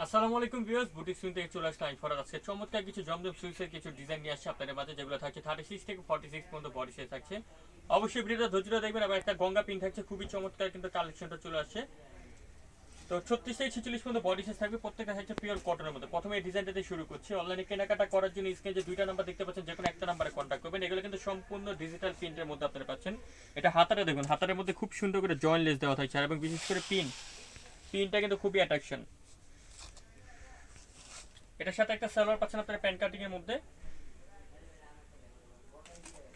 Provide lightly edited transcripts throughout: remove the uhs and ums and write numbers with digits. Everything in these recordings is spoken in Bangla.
আসসালামু আলাইকুম ভিউয়ার্স, বুটিক সুইং থেকে চলে আসলাম ফরাদ। আজকে চমৎকার কিছু জমজম সুইসের কিছু ডিজাইন নিয়ে আসছে আপনাদের মাঝে, যেগুলো থাকছে 36 থেকে 46 পর্যন্ত বডি সাইজ থাকছে। অবশ্যই ভিডিওটা ধৈর্য দেখবেন। আবার একটা গঙ্গা পিন থাকছে, খুবই চমৎকার কিন্তু কালেকশনটা চলে আসছে। তো 36 থেকে 46 পর্যন্ত বডি সাইজ থাকবে, প্রত্যেকটা থাকছে পিওর কটনের মধ্যে। প্রথমে এই ডিজাইনটা দিয়ে শুরু করছি। অনলাইনে কেনাকাটা করার জন্য স্ক্রিনে যে দুইটা নাম্বার দেখতে পাচ্ছেন, যে কোনো একটা নাম্বারে কন্ট্যাক্ট করবেন। এগুলো কিন্তু সম্পূর্ণ ডিজিটাল প্রিন্টের মধ্যে আপনারা পাচ্ছেন। এটা হাতারে দেখুন, হাতারের মধ্যে খুব সুন্দর করে জয়েন্ট লেস দেওয়া থাকছে, এবং বিশেষ করে পিনটা কিন্তু খুবই অ্যাট্রাকশন। এটার সাথে একটা সালোয়ার পাচ্ছেন আপনারা প্যান্ট কাটিং এর মধ্যে,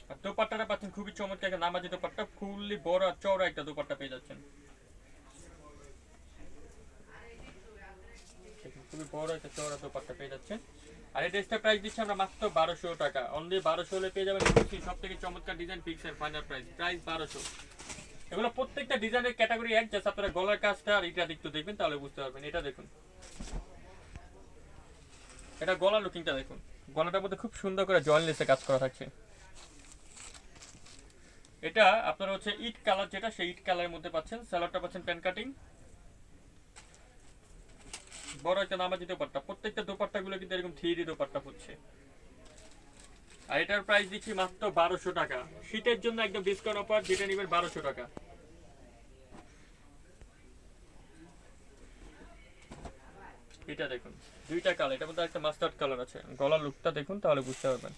আর দোপাট্টাটা পাচ্ছেন খুবই চমৎকার একটা নামাজি দোপাট্টা, ফুললি বড় আর চওড়া একটা দোপাট্টা পেয়ে যাচ্ছেন। খুবই বড় একটা চওড়া দোপাট্টা পেয়ে যাচ্ছেন। আর এই ড্রেসটা প্রাইস দিচ্ছি আমরা মাত্র 1200 টাকা। অনলি 1200 হলে পেয়ে যাবেন সব থেকে চমৎকার ডিজাইন, ফিক্সড ফাইনাল প্রাইস 1200। এগুলো প্রত্যেকটা ডিজাইনের ক্যাটাগরি এক, জাস্ট আপনারা গলার কাজটা আর এটা একটু দেখবেন তাহলে বুঝতে পারবেন। এটা দেখুন, এটা গলা লুকিংটা দেখুন, গলাটার মধ্যে খুব সুন্দর করে জয়েন্ট লেসে কাজ করা থাকছে। এটা আপনার হচ্ছে ইট কালার, যেটা সেই ইট কালারের মধ্যে পাচ্ছেন। সালোয়ারটা পাচ্ছেন প্যান কাটিং, বড় একটা নামাজি দোপাট্টা। প্রত্যেকটা দোপাট্টাগুলো কিন্তু এরকম 3D দোপাট্টা হচ্ছে। আর এটার প্রাইস দিচ্ছি মাত্র 1200 টাকা। শীতের জন্য একদম ডিসকাউন্ট অফার, যেটা নেবেন 1200 টাকা। এটা দেখুন, দুইটা কালার, এটার মধ্যে একটা মাস্টার্ড কালার আছে। গলার লুকটা দেখুন তাহলে বুঝতে পারবেন।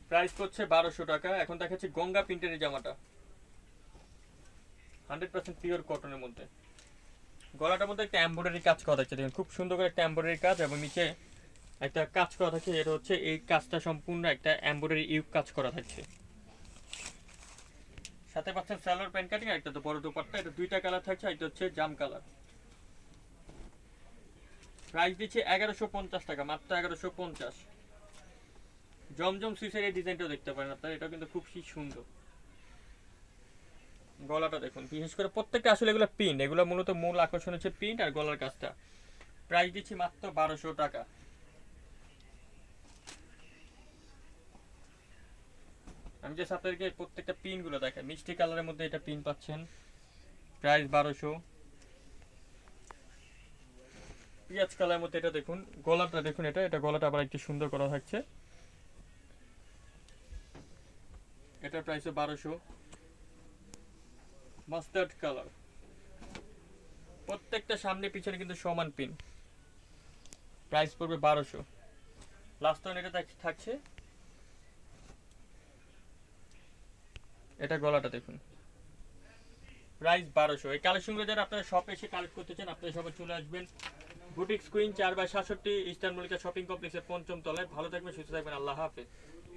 প্রাইস করছে 1200 টাকা। এখন দেখাচ্ছি গঙ্গা প্রিন্টের এই জামাটা, 100% পিওর কটনের মধ্যে। গলাটার মধ্যে একটা এমব্রয়ডারি কাজ করা থাকছে, দেখুন খুব সুন্দর করে একটা এমব্রয়ডারি কাজ, এবং নিচে একটা কাজ করা থাকছে। এটা হচ্ছে এই কাজটা সম্পূর্ণ একটা এমব্রয়ডারি ইউক কাজ করা থাকছে। সাথে পাচ্ছেন সালোয়ার প্যান্ট কাটিং, একটা তো বড় দোপাট্টা। এটা দুইটা কালার থাকছে, এটা হচ্ছে জাম কালার। প্রাইস দিচ্ছে 1150 টাকা, মাত্র 1150। জমজম সুইসের এই ডিজাইনটাও দেখতে পারেন আপনারা, এটা কিন্তু খুব সুন্দর। গলাটা দেখুন, বিশেষ করে প্রত্যেকটা আসলে এগুলো প্রিন্ট, এগুলো মূলত মূল আকর্ষণ হচ্ছে প্রিন্ট আর গলার কাজটা। প্রাইস দিচ্ছি মাত্র 1200 টাকা। আমি যে আপনাদেরকে প্রত্যেকটা পিন গুলো দেখাই, মিষ্টি কালারের মধ্যে এটা পিন পাচ্ছেন, প্রাইস 1200। পিঁয়াজ কালারের মধ্যে এটা দেখুন, গলাটা দেখুন, এটা গলাটা আবার একটু সুন্দর করা থাকছে, এটার প্রাইস 1200। মাস্টার্ড কালার, প্রত্যেকটা সামনে পিছনে কিন্তু সমান পিন, প্রাইস পড়বে 1200। লাস্ট ওয়ান এটা থাকছে, এটা গলাটা দেখুন, প্রাইস 1200। এই কালেকশনগুলো যারা আপনারা শপে এসে কালেক্ট করতে চান, আপনারা সবাই চলে আসবেন boutique queen 4/67 eastern Mallika shopping কমপ্লেক্সের 5ম তলায়। ভালো থাকবেন, সুস্থ থাকবেন, আল্লাহ হাফেজ।